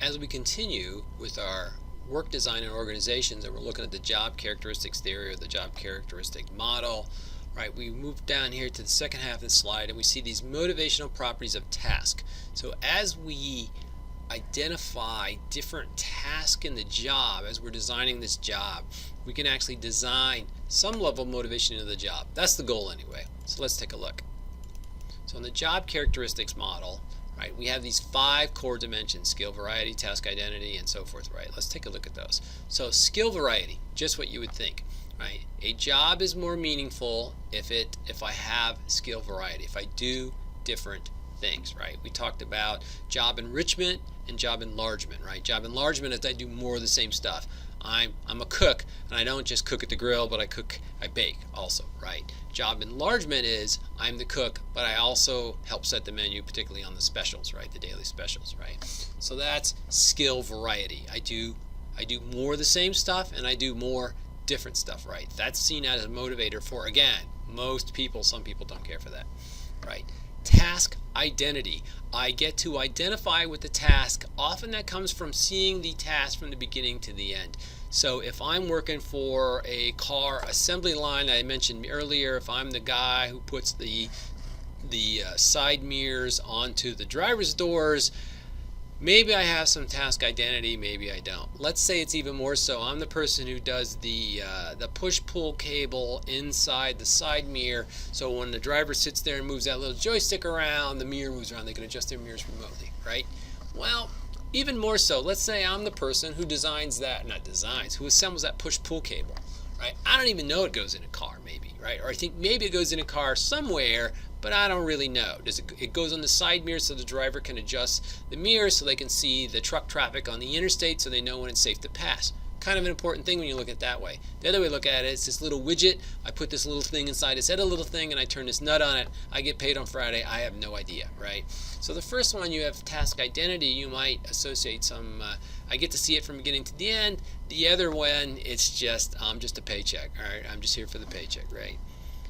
As we continue with our work design and organizations, and we're looking at the job characteristics theory or the job characteristic model, right, we move down here to the second half of the slide and we see these motivational properties of task. So as we identify different tasks in the job, as we're designing this job, we can actually design some level of motivation into the job. That's the goal anyway. So let's take a look. So in the job characteristics model, right, we have these 5 core dimensions: skill, variety, task identity, and so forth, right? Let's take a look at those. So skill variety, just what you would think, right? A job is more meaningful if I have skill variety, if I do different things, right? We talked about job enrichment and job enlargement, right? Job enlargement is I do more of the same stuff. I'm a cook, and I don't just cook at the grill, but I bake also, right? Job enlargement is I'm the cook, but I also help set the menu, particularly on the specials, right? The daily specials, right? So that's skill variety. I do more of the same stuff, and I do more different stuff, right? That's seen as a motivator for, again, most people. Some people don't care for that, right? Task identity. I get to identify with the task. Often that comes from seeing the task from the beginning to the end. So if I'm working for a car assembly line, I mentioned earlier, if I'm the guy who puts the side mirrors onto the driver's doors, maybe I have some task identity, maybe I don't. Let's say it's even more so. I'm the person who does the push-pull cable inside the side mirror, so when the driver sits there and moves that little joystick around, the mirror moves around. They can adjust their mirrors remotely, right? Well, even more so, let's say I'm the person who who assembles that push-pull cable, right? I don't even know it goes in a car, maybe, right? Or I think maybe it goes in a car somewhere, but I don't really know. It goes on the side mirror so the driver can adjust the mirror so they can see the truck traffic on the interstate so they know when it's safe to pass. Kind of an important thing when you look at it that way. The other way to look at it is this little widget. I put this little thing inside its head, a little thing, and I turn this nut on it. I get paid on Friday. I have no idea, right? So the first one, you have task identity. You might associate some, I get to see it from beginning to the end. The other one, it's just, I'm just a paycheck, all right? I'm just here for the paycheck, right?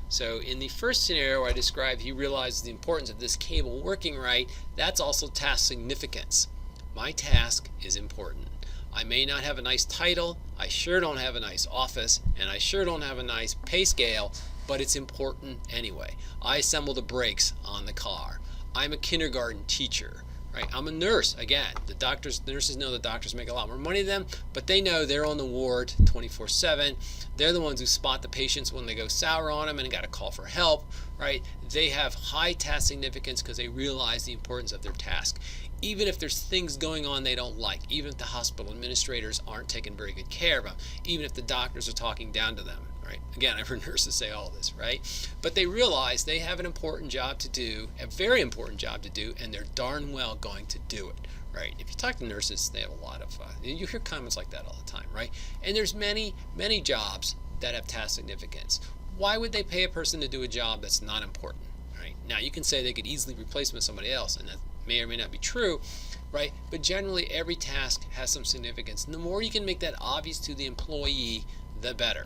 So in the first scenario I described, he realizes the importance of this cable working right. That's also task significance. My task is important. I may not have a nice title, I sure don't have a nice office, and I sure don't have a nice pay scale, but it's important anyway. I assemble the brakes on the car. I'm a kindergarten teacher, right? I'm a nurse. Again, the nurses know the doctors make a lot more money than them, but they know they're on the ward 24/7. They're the ones who spot the patients when they go sour on them and got to call for help, right? They have high task significance because they realize the importance of their task. Even if there's things going on they don't like, even if the hospital administrators aren't taking very good care of them, even if the doctors are talking down to them, right? Again, I've heard nurses say all this, right? But they realize they have an important job to do, a very important job to do, and they're darn well going to do it, right? If you talk to nurses, they have a lot of, you hear comments like that all the time, right? And there's many, many jobs that have task significance. Why would they pay a person to do a job that's not important, right? Now, you can say they could easily replace them with somebody else, and that may or may not be true, right? But generally, every task has some significance. And the more you can make that obvious to the employee, the better,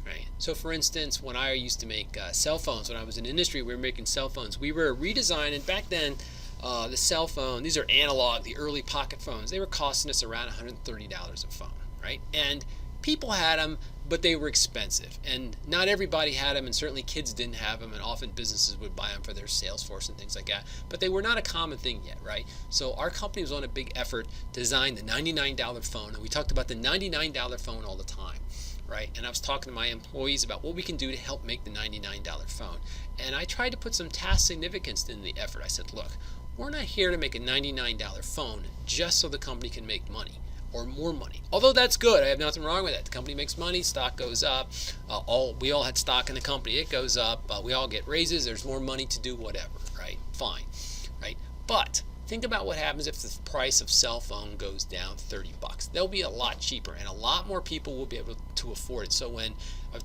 right? So for instance, when I used to make cell phones, when I was in industry, we were making cell phones. We were redesigning, back then, the cell phone, these are analog, the early pocket phones, they were costing us around $130 a phone, right? And people had them, but they were expensive, and not everybody had them, and certainly kids didn't have them, and often businesses would buy them for their sales force and things like that, but they were not a common thing yet, right? So our company was on a big effort to design the $99 phone, and we talked about the $99 phone all the time, right? And I was talking to my employees about what we can do to help make the $99 phone, and I tried to put some task significance in the effort. I said, look, we're not here to make a $99 phone just so the company can make money or more money. Although that's good, I have nothing wrong with that. The company makes money, stock goes up. We all had stock in the company, it goes up. We all get raises, there's more money to do whatever, right? Fine, right? But think about what happens if the price of cell phone goes down $30. They'll be a lot cheaper, and a lot more people will be able to afford it. So when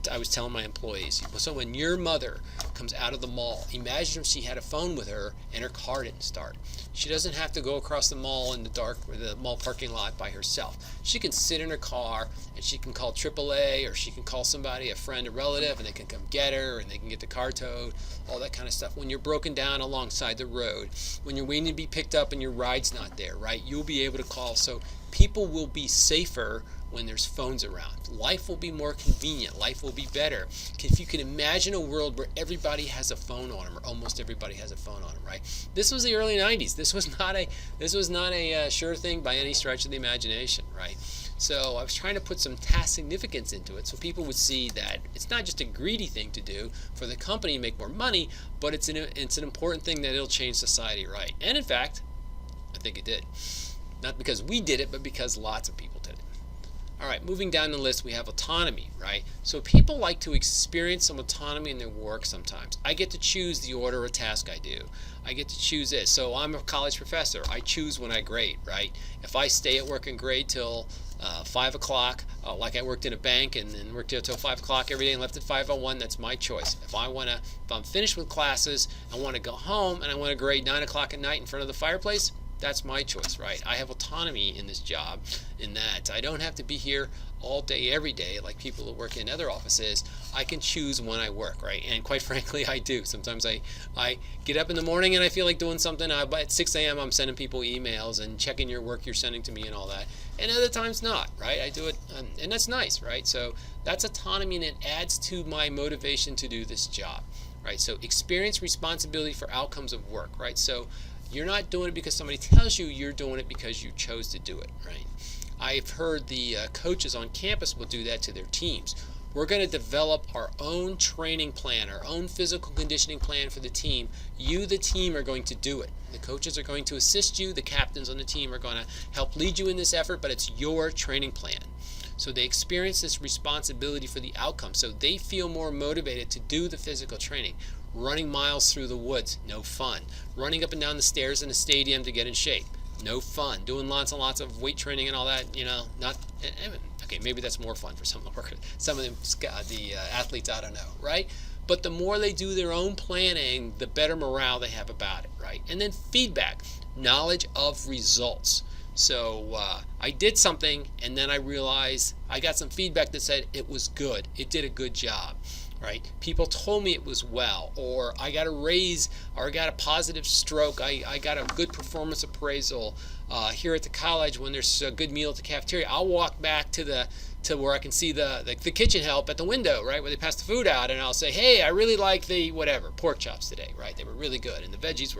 I was telling my employees, so when your mother comes out of the mall, imagine if she had a phone with her and her car didn't start. She doesn't have to go across the mall in the dark or the mall parking lot by herself. She can sit in her car and she can call AAA, or she can call somebody, a friend, a relative, and they can come get her and they can get the car towed, all that kind of stuff. When you're broken down alongside the road, when you're waiting to be picked up and your ride's not there, right, you'll be able to call. So people will be safer when there's phones around. Life will be more convenient. Life will be better. If you can imagine a world where everybody has a phone on them, or almost everybody has a phone on them, right? This was the early 90s. This was not a sure thing by any stretch of the imagination, right? So I was trying to put some task significance into it so people would see that it's not just a greedy thing to do for the company to make more money, but it's an important thing that it'll change society, right? And in fact, I think it did. Not because we did it, but because lots of people did it. All right, moving down the list, we have autonomy, right? So people like to experience some autonomy in their work sometimes. I get to choose the order of task I do. I get to choose this. So I'm a college professor. I choose when I grade, right? If I stay at work and grade till 5 o'clock, like I worked in a bank and then worked till 5 o'clock every day and left at 5:01, that's my choice. If I'm finished with classes, I want to go home and I want to grade 9 o'clock at night in front of the fireplace, that's my choice, right? I have autonomy in this job in that I don't have to be here all day, every day, like people that work in other offices. I can choose when I work, right? And quite frankly, I do. Sometimes I get up in the morning and I feel like doing something. At 6 a.m., I'm sending people emails and checking your work you're sending to me and all that. And other times not, right? I do it, and that's nice, right? So that's autonomy, and it adds to my motivation to do this job, right? So experience responsibility for outcomes of work, right? So you're not doing it because somebody tells you, you're doing it because you chose to do it, right? I've heard the coaches on campus will do that to their teams. We're going to develop our own training plan, our own physical conditioning plan for the team. You, the team, are going to do it. The coaches are going to assist you. The captains on the team are going to help lead you in this effort, but it's your training plan. So they experience this responsibility for the outcome. So they feel more motivated to do the physical training. Running miles through the woods, no fun. Running up and down the stairs in a stadium to get in shape, no fun. Doing lots and lots of weight training and all that, not. Okay, maybe that's more fun for some of the athletes. I don't know, right? But the more they do their own planning, the better morale they have about it, right? And then feedback, knowledge of results. So I did something, and then I realized I got some feedback that said it was good. It did a good job. Right? People told me it was well, or I got a raise, or I got a positive stroke. I got a good performance appraisal here at the college when there's a good meal at the cafeteria. I'll walk back to where I can see the kitchen help at the window, right, where they pass the food out, and I'll say, hey, I really like the whatever pork chops today, right? They were really good, and the veggies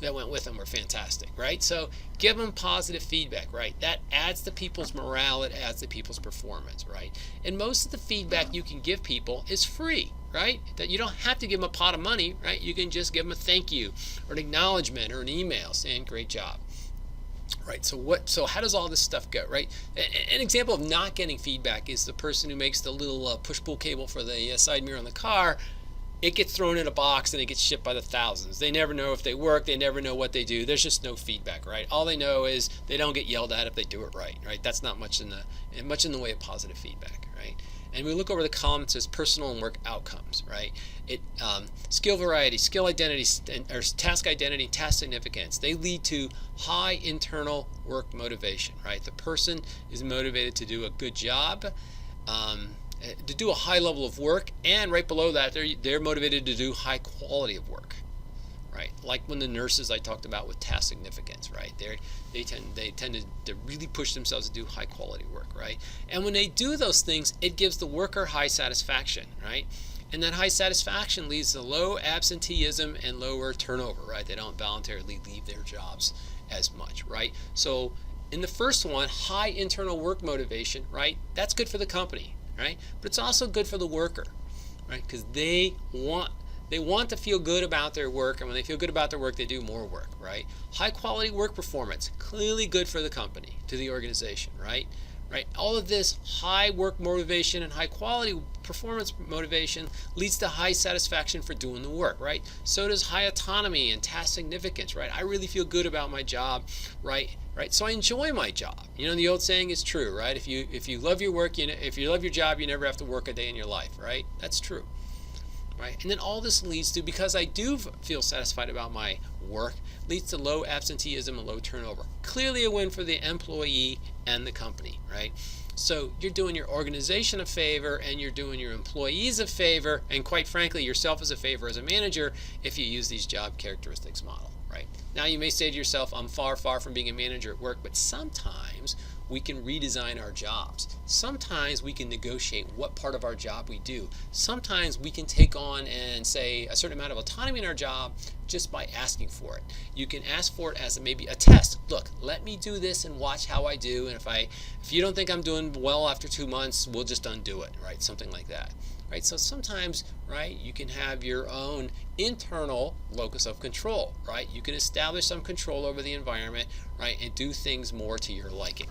that went with them were fantastic, right? So give them positive feedback, right? That adds to people's morale. It adds to people's performance, right? And most of the feedback you can give people is free, right? That you don't have to give them a pot of money, right? You can just give them a thank you or an acknowledgement or an email saying great job. Right, so how does all this stuff go, right? An example of not getting feedback is the person who makes the little push-pull cable for the side mirror on the car. It gets thrown in a box and it gets shipped by the thousands. They never know if they work. They never know what they do. There's just no feedback, right? All they know is they don't get yelled at if they do it right? That's not much in the way of positive feedback, right? And we look over the column that says personal and work outcomes, right? Skill variety, skill identity, or task identity, task significance. They lead to high internal work motivation, right? The person is motivated to do a good job, to do a high level of work, and right below that, they're motivated to do high quality of work, right? Like when the nurses I talked about with task significance, right? They tend to really push themselves to do high quality work, right? And when they do those things, it gives the worker high satisfaction, right? And that high satisfaction leads to low absenteeism and lower turnover, right? They don't voluntarily leave their jobs as much, right? So in the first one, high internal work motivation, right? That's good for the company, right? But it's also good for the worker, right? Because they want to feel good about their work, and when they feel good about their work, they do more work, right? High quality work performance, clearly good for the company, to the organization, right? All of this high work motivation and high quality performance motivation leads to high satisfaction for doing the work, right? So does high autonomy and task significance, right? I really feel good about my job, right? Right? So I enjoy my job. You know, the old saying is true, right? If you love your work, if you love your job, you never have to work a day in your life, right? That's true. Right? And then all this leads to, because I do feel satisfied about my work, leads to low absenteeism and low turnover. Clearly a win for the employee and the company, right? So you're doing your organization a favor, and you're doing your employees a favor, and quite frankly yourself as a favor as a manager if you use these job characteristics model, right? Now you may say to yourself, I'm far from being a manager at work, but sometimes we can redesign our jobs. Sometimes we can negotiate what part of our job we do. Sometimes we can take on and say a certain amount of autonomy in our job just by asking for it. You can ask for it as maybe a test. Look, let me do this and watch how I do, and if you don't think I'm doing well after 2 months, we'll just undo it, right? Something like that. Right? So sometimes, right, you can have your own internal locus of control, right? You can establish some control over the environment, right, and do things more to your liking.